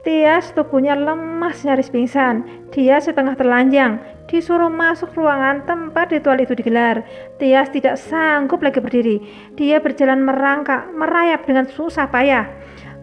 Tias tubuhnya lemas nyaris pingsan. Dia setengah telanjang, disuruh masuk ruangan tempat ritual itu digelar. Tias tidak sanggup lagi berdiri. Dia berjalan merangkak, merayap dengan susah payah.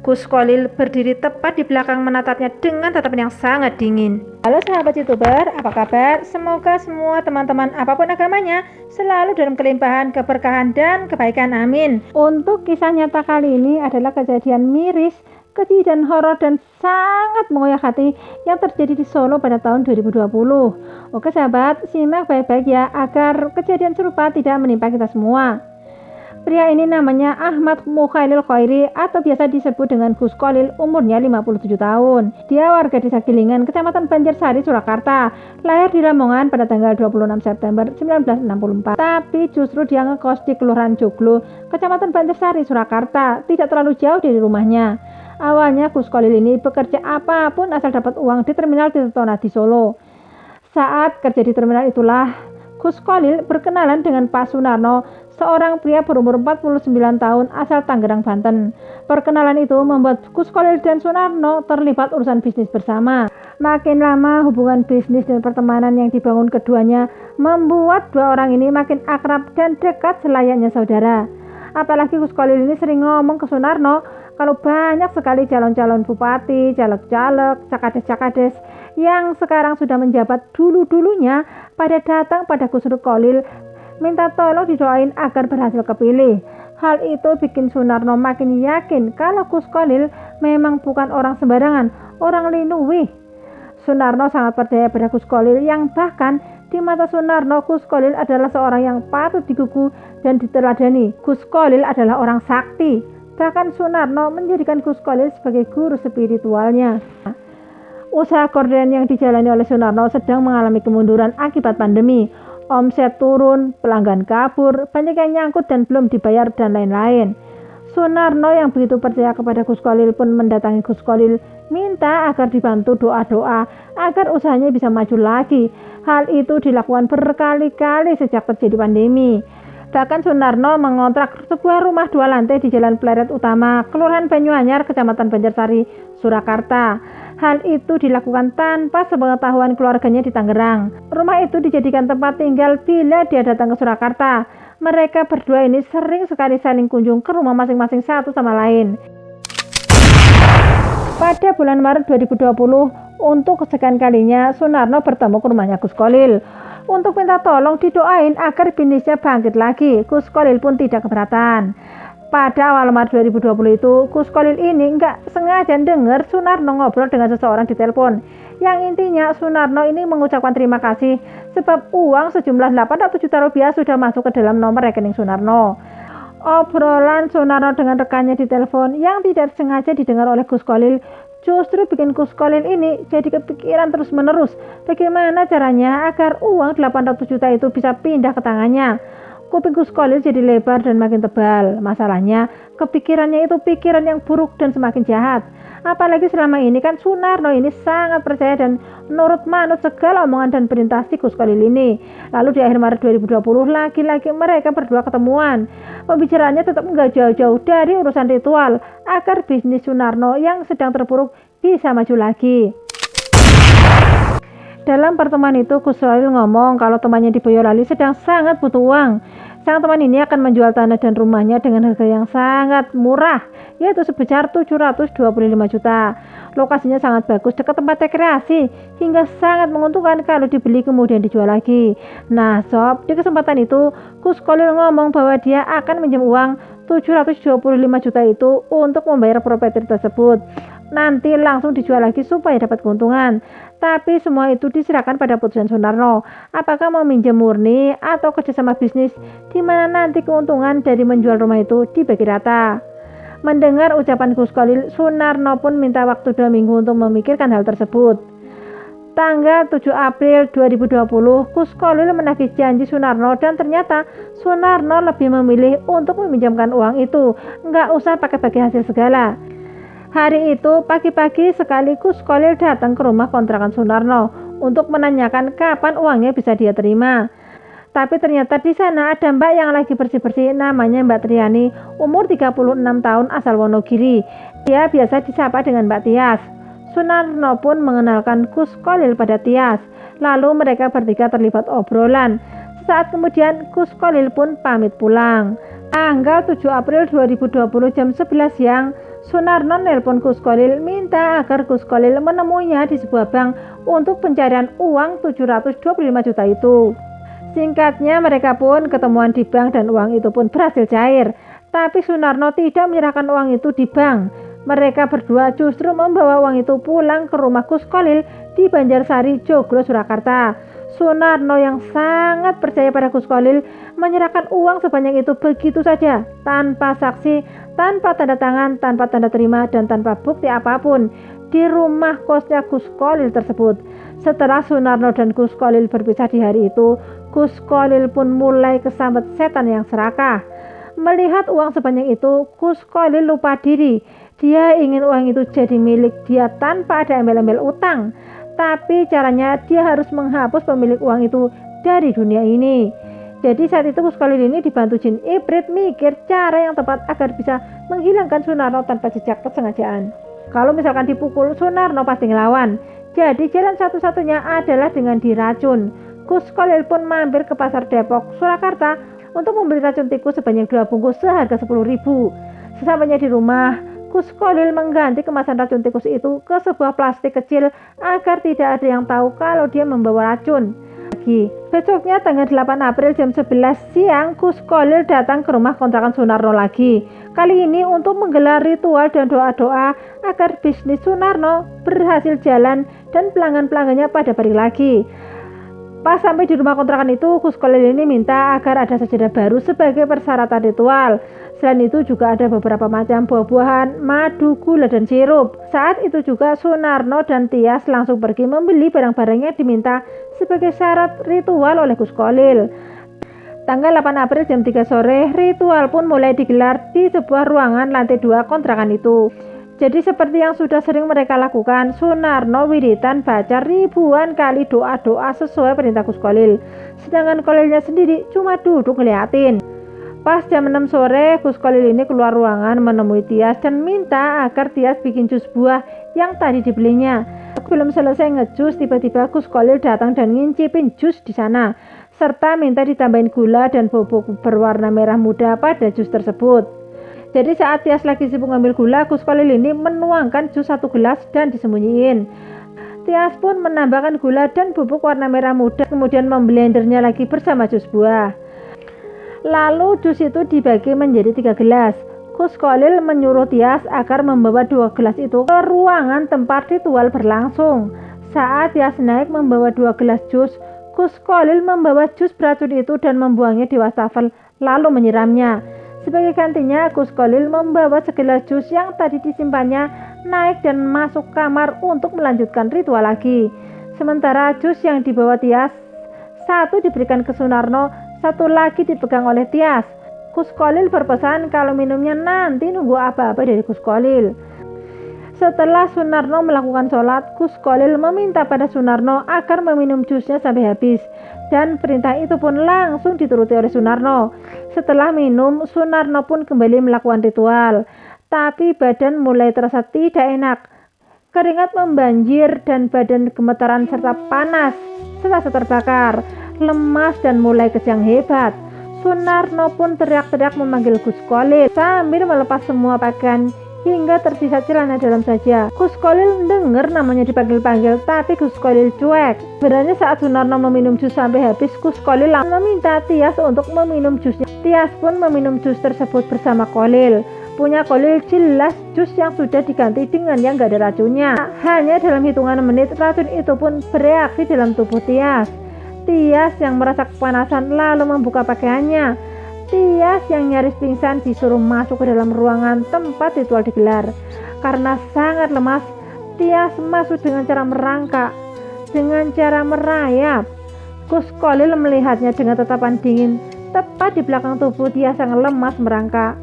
Gus Kolil berdiri tepat di belakang menatapnya dengan tatapan yang sangat dingin. Halo sahabat YouTuber, apa kabar? Semoga semua teman-teman apapun agamanya selalu dalam kelimpahan, keberkahan, dan kebaikan. Amin. Untuk kisah nyata kali ini adalah kejadian miris, keji dan horor dan sangat mengoyak hati yang terjadi di Solo pada tahun 2020. Oke sahabat, simak baik-baik ya agar kejadian serupa tidak menimpa kita semua. Pria ini namanya Ahmad Mukhailil Khairi atau biasa disebut dengan Gus Kolil, umurnya 57 tahun. Dia warga desa Gilingan, Kecamatan Banjarsari, Surakarta. Lahir di Lamongan pada tanggal 26 September 1964. Tapi justru dia ngekos di Kelurahan Joglo, Kecamatan Banjarsari, Surakarta, tidak terlalu jauh dari rumahnya. Awalnya Gus Kolil ini bekerja apapun asal dapat uang di terminal Tirtonadi di Solo. Saat kerja di terminal itulah Gus Kolil berkenalan dengan Pak Sunarno, seorang pria berumur 49 tahun asal Tangerang, Banten. Perkenalan itu membuat Gus Kolil dan Sunarno terlibat urusan bisnis bersama. Makin lama hubungan bisnis dan pertemanan yang dibangun keduanya membuat dua orang ini makin akrab dan dekat selayaknya saudara. Apalagi Gus Kolil ini sering ngomong ke Sunarno kalau banyak sekali calon-calon bupati, caleg-caleg, cakades-cakades yang sekarang sudah menjabat dulu-dulunya pada datang pada Gus Kolil minta tolong didoain agar berhasil kepilih. Hal itu bikin Sunarno makin yakin kalau Gus Kolil memang bukan orang sembarangan, orang linuwih. Sunarno sangat percaya pada Gus Kolil yang bahkan di mata Sunarno Gus Kolil adalah seorang yang patut digugu dan diteladani. Gus Kolil adalah orang sakti. Bahkan Sunarno menjadikan Gus Kolil sebagai guru spiritualnya. Usaha korden yang dijalani oleh Sunarno sedang mengalami kemunduran akibat pandemi. Omset turun, pelanggan kabur, banyak yang nyangkut dan belum dibayar dan lain-lain. Sunarno yang begitu percaya kepada Gus Kolil pun mendatangi Gus Kolil minta agar dibantu doa-doa agar usahanya bisa maju lagi. Hal itu dilakukan berkali-kali sejak terjadi pandemi. Bahkan Sunarno mengontrak sebuah rumah 2 lantai di Jalan Pleret Utama, Kelurahan Banyuanyar, Kecamatan Banjarsari, Surakarta. Hal itu dilakukan tanpa sepengetahuan keluarganya di Tangerang. Rumah itu dijadikan tempat tinggal bila dia datang ke Surakarta. Mereka berdua ini sering sekali saling kunjung ke rumah masing-masing satu sama lain. Pada bulan Maret 2020, untuk kesekian kalinya Sunarno bertemu ke rumahnya Gus Kolil untuk minta tolong didoain agar bisnisnya bangkit lagi. Gus Kolil pun tidak keberatan. Pada awal Maret 2020 itu, Gus Kolil ini nggak sengaja dengar Sunarno ngobrol dengan seseorang di telepon. Yang intinya Sunarno ini mengucapkan terima kasih sebab uang sejumlah 800 juta rupiah sudah masuk ke dalam nomor rekening Sunarno. Obrolan Sunarno dengan rekannya di telepon yang tidak sengaja didengar oleh Gus Kolil justru bikin Gus Kolil ini jadi kepikiran terus-menerus bagaimana caranya agar uang 800 juta itu bisa pindah ke tangannya. Kuping Gus Kolil jadi lebar dan makin tebal. Masalahnya, kepikirannya itu pikiran yang buruk dan semakin jahat. Apalagi selama ini kan Sunarno ini sangat percaya dan nurut manut segala omongan dan perintah si Gus Kolil ini. Lalu di akhir Maret 2020 lagi-lagi mereka berdua ketemuan. Pembicaraannya tetap nggak jauh-jauh dari urusan ritual agar bisnis Sunarno yang sedang terpuruk bisa maju lagi. Dalam pertemuan itu Gus Kolil ngomong kalau temannya di Boyolali sedang sangat butuh uang. Sang teman ini akan menjual tanah dan rumahnya dengan harga yang sangat murah, yaitu sebesar 725 juta. Lokasinya sangat bagus, dekat tempat rekreasi, hingga sangat menguntungkan kalau dibeli kemudian dijual lagi. Nah sob, di kesempatan itu Gus Kolil ngomong bahwa dia akan minjem uang 725 juta itu untuk membayar properti tersebut. Nanti langsung dijual lagi supaya dapat keuntungan. Tapi semua itu diserahkan pada putusan Sunarno. Apakah mau minjem murni atau kerjasama bisnis di mana nanti keuntungan dari menjual rumah itu dibagi rata. Mendengar ucapan Gus Kolil, Sunarno pun minta waktu 2 minggu untuk memikirkan hal tersebut. Tanggal 7 April 2020, Gus Kolil menagih janji Sunarno dan ternyata Sunarno lebih memilih untuk meminjamkan uang itu. Nggak usah pakai bagi hasil segala. Hari itu pagi-pagi sekaligus Kolil datang ke rumah kontrakan Sunarno untuk menanyakan kapan uangnya bisa dia terima. Tapi ternyata di sana ada mbak yang lagi bersih-bersih, namanya Mbak Triani, umur 36 tahun, asal Wonogiri. Dia biasa disapa dengan Mbak Tias. Sunarno pun mengenalkan Gus Kolil pada Tias. Lalu mereka bertiga terlibat obrolan. Sesaat kemudian Gus Kolil pun pamit pulang. Tanggal 7 April 2020 jam 11 siang, Sunarno nelpon Gus Kolil minta agar Gus Kolil menemuinya di sebuah bank untuk pencarian uang 725 juta itu. Singkatnya mereka pun ketemuan di bank dan uang itu pun berhasil cair. Tapi Sunarno tidak menyerahkan uang itu di bank. Mereka berdua justru membawa uang itu pulang ke rumah Gus Kolil di Banjarsari, Joglo, Surakarta. Sunarno yang sangat percaya pada Gus Kolil menyerahkan uang sebanyak itu begitu saja, tanpa saksi, tanpa tanda tangan, tanpa tanda terima, dan tanpa bukti apapun di rumah kosnya Gus Kolil tersebut. Setelah Sunarno dan Gus Kolil berpisah di hari itu, Gus Kolil pun mulai kesambet setan yang serakah. Melihat uang sebanyak itu, Gus Kolil lupa diri. Dia ingin uang itu jadi milik dia tanpa ada embel-embel utang. Tapi caranya dia harus menghapus pemilik uang itu dari dunia ini. Jadi saat itu Gus Kolil ini dibantu jin ibrit mikir cara yang tepat agar bisa menghilangkan Sunarno tanpa jejak kesengajaan. Kalau misalkan dipukul, Sunarno pasti ngelawan. Jadi jalan satu-satunya adalah dengan diracun. Gus Kolil pun mampir ke pasar Depok, Surakarta untuk membeli racun tikus sebanyak 2 bungkus seharga 10.000. Sesampainya di rumah, Gus Kolil mengganti kemasan racun tikus itu ke sebuah plastik kecil agar tidak ada yang tahu kalau dia membawa racun. Besoknya tanggal 8 April jam 11 siang, Gus Kolil datang ke rumah kontrakan Sunarno lagi. Kali ini untuk menggelar ritual dan doa-doa agar bisnis Sunarno berhasil jalan dan pelanggan-pelanggannya pada balik lagi. Pas sampai di rumah kontrakan itu, Gus Kolil ini minta agar ada sajadah baru sebagai persyaratan ritual. Selain itu juga ada beberapa macam buah-buahan, madu, gula, dan sirup. Saat itu juga Sunarno dan Tias langsung pergi membeli barang-barangnya diminta sebagai syarat ritual oleh Gus Kolil. Tanggal 8 April jam 3 sore, ritual pun mulai digelar di sebuah ruangan lantai 2 kontrakan itu. Jadi seperti yang sudah sering mereka lakukan, Sunarno wiritan baca ribuan kali doa-doa sesuai perintah Gus Kolil. Sedangkan Kolilnya sendiri cuma duduk ngeliatin. Pas jam 6 sore, Gus Kolil ini keluar ruangan menemui Tias dan minta agar Tias bikin jus buah yang tadi dibelinya. Belum selesai ngejus, tiba-tiba Gus Kolil datang dan ngincipin jus di sana, serta minta ditambahin gula dan bubuk berwarna merah muda pada jus tersebut. Jadi saat Tias lagi sibuk ngambil gula, Gus Kolil ini menuangkan jus 1 gelas dan disembunyiin. Tias pun menambahkan gula dan bubuk warna merah muda, kemudian memblendernya lagi bersama jus buah. Lalu jus itu dibagi menjadi 3 gelas. Gus Kolil menyuruh Tias agar membawa 2 gelas itu ke ruangan tempat ritual berlangsung. Saat Tias naik membawa 2 gelas jus, Gus Kolil membawa jus beracun itu dan membuangnya di wastafel lalu menyiramnya. Sebagai gantinya, Gus Kolil membawa segelas jus yang tadi disimpannya naik dan masuk kamar untuk melanjutkan ritual lagi. Sementara jus yang dibawa Tias, 1 diberikan ke Sunarno, 1 lagi dipegang oleh Tias. Gus Kolil berpesan kalau minumnya nanti nunggu apa-apa dari Gus Kolil. Setelah Sunarno melakukan sholat, Gus Kolil meminta pada Sunarno agar meminum jusnya sampai habis. Dan perintah itu pun langsung dituruti oleh Sunarno. Setelah minum, Sunarno pun kembali melakukan ritual. Tapi badan mulai terasa tidak enak. Keringat membanjir dan badan gemetaran serta panas, serasa terbakar, lemas dan mulai kejang hebat. Sunarno pun teriak-teriak memanggil Gus Kolil sambil melepas semua pakaian hingga tersisa celana dalam saja. Gus Kolil dengar namanya dipanggil-panggil, tapi Gus Kolil cuek. Sebenarnya saat Sunarno meminum jus sampai habis, Gus Kolil langsung meminta Tias untuk meminum jusnya. Tias pun meminum jus tersebut bersama Kolil. Punya Kolil jelas jus yang sudah diganti dengan yang gak ada racunnya. Hanya dalam hitungan menit, racun itu pun bereaksi dalam tubuh Tias. Tias yang merasa kepanasan lalu membuka pakaiannya. Tias yang nyaris pingsan disuruh masuk ke dalam ruangan tempat ritual digelar. Karena sangat lemas, Tias masuk dengan cara merangkak, dengan cara merayap. Gus Kolil melihatnya dengan tatapan dingin, tepat di belakang tubuh Tias yang lemas merangkak.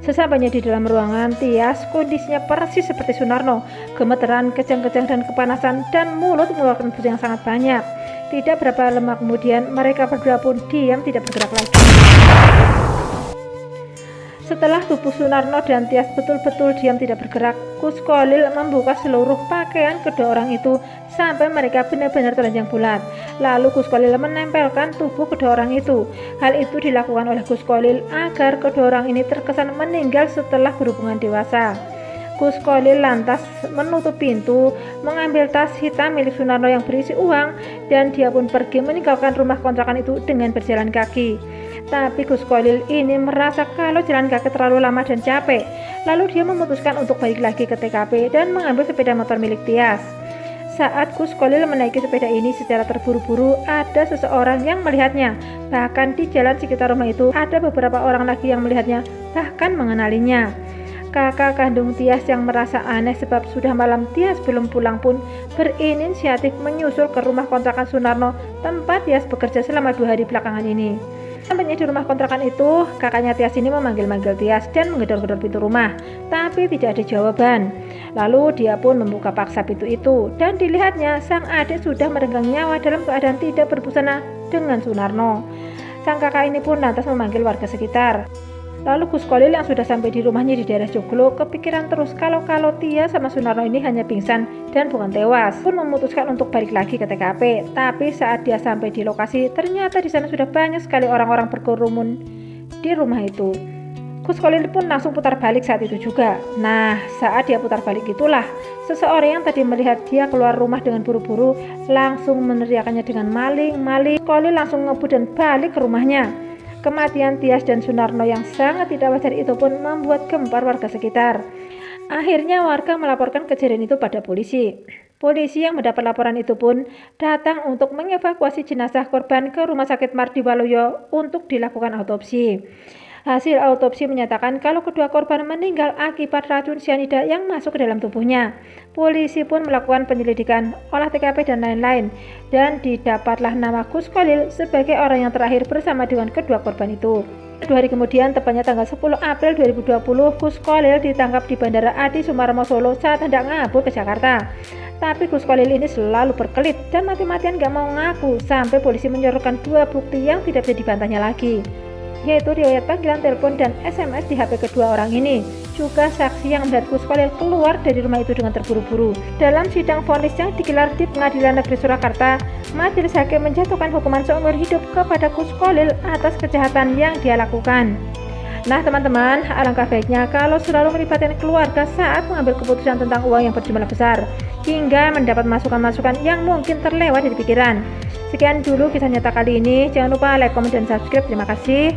Sesampainya di dalam ruangan, Tias kondisinya persis seperti Sunarno, gemeteran, kejang-kejang dan kepanasan, dan mulut mengeluarkan bus yang sangat banyak. Tidak berapa lama kemudian, mereka berdua pun diam tidak bergerak lagi. Setelah tubuh Sunarno dan Tias betul-betul diam tidak bergerak, Gus Kolil membuka seluruh pakaian kedua orang itu sampai mereka benar-benar telanjang bulat. Lalu Gus Kolil menempelkan tubuh kedua orang itu. Hal itu dilakukan oleh Gus Kolil agar kedua orang ini terkesan meninggal setelah berhubungan dewasa. Gus Kolil lantas menutup pintu, mengambil tas hitam milik Sunarno yang berisi uang, dan dia pun pergi meninggalkan rumah kontrakan itu dengan berjalan kaki. Tapi Gus Kolil ini merasa kalau jalan kaki terlalu lama dan capek. Lalu dia memutuskan untuk balik lagi ke TKP dan mengambil sepeda motor milik Tias. Saat Gus Kolil menaiki sepeda ini secara terburu-buru, ada seseorang yang melihatnya. Bahkan di jalan sekitar rumah itu ada beberapa orang lagi yang melihatnya, bahkan mengenalinya. Kakak kandung Tias yang merasa aneh sebab sudah malam Tias belum pulang pun berinisiatif menyusul ke rumah kontrakan Sunarno tempat Tias bekerja selama 2 hari belakangan ini. Sampainya di rumah kontrakan itu, kakaknya Tias ini memanggil-manggil Tias dan menggedor-gedor pintu rumah, tapi tidak ada jawaban. Lalu dia pun membuka paksa pintu itu, dan dilihatnya sang adik sudah merenggang nyawa dalam keadaan tidak berbusana dengan Sunarno. Sang kakak ini pun lantas memanggil warga sekitar. Lalu Gus Kolil yang sudah sampai di rumahnya di daerah Joglo kepikiran terus kalau Tias sama Sunarno ini hanya pingsan dan bukan tewas, pun memutuskan untuk balik lagi ke TKP. Tapi saat dia sampai di lokasi, ternyata di sana sudah banyak sekali orang-orang berkerumun di rumah itu. Gus Kolil pun langsung putar balik saat itu juga. Nah, saat dia putar balik itulah seseorang yang tadi melihat dia keluar rumah dengan buru-buru langsung meneriakannya dengan maling, maling. Kolil langsung ngebut dan balik ke rumahnya. Kematian Tias dan Sunarno yang sangat tidak wajar itu pun membuat gempar warga sekitar. Akhirnya warga melaporkan kejadian itu pada polisi. Polisi yang mendapat laporan itu pun datang untuk mengevakuasi jenazah korban ke Rumah Sakit Mardi Waluyo untuk dilakukan autopsi. Hasil autopsi menyatakan kalau kedua korban meninggal akibat racun sianida yang masuk ke dalam tubuhnya. Polisi pun melakukan penyelidikan, olah TKP dan lain-lain, dan didapatlah nama Gus Kolil sebagai orang yang terakhir bersama dengan kedua korban itu. 2 hari kemudian, tepatnya tanggal 10 April 2020, Gus Kolil ditangkap di Bandara Adi Sumarmo Solo saat hendak ngabur ke Jakarta. Tapi Gus Kolil ini selalu berkelit dan mati-matian gak mau ngaku sampai polisi menyorotkan 2 bukti yang tidak bisa dibantahnya lagi, yaitu riwayat panggilan telepon dan SMS di HP kedua orang ini. Juga saksi yang melihat Gus Kolil keluar dari rumah itu dengan terburu-buru. Dalam sidang vonis yang digelar di Pengadilan Negeri Surakarta, majelis hakim menjatuhkan hukuman seumur hidup kepada Gus Kolil atas kejahatan yang dia lakukan. Nah teman-teman, alangkah baiknya kalau selalu melibatkan keluarga saat mengambil keputusan tentang uang yang berjumlah besar, hingga mendapat masukan-masukan yang mungkin terlewat dari pikiran. Sekian dulu kisah nyata kali ini. Jangan lupa like, komen, dan subscribe. Terima kasih.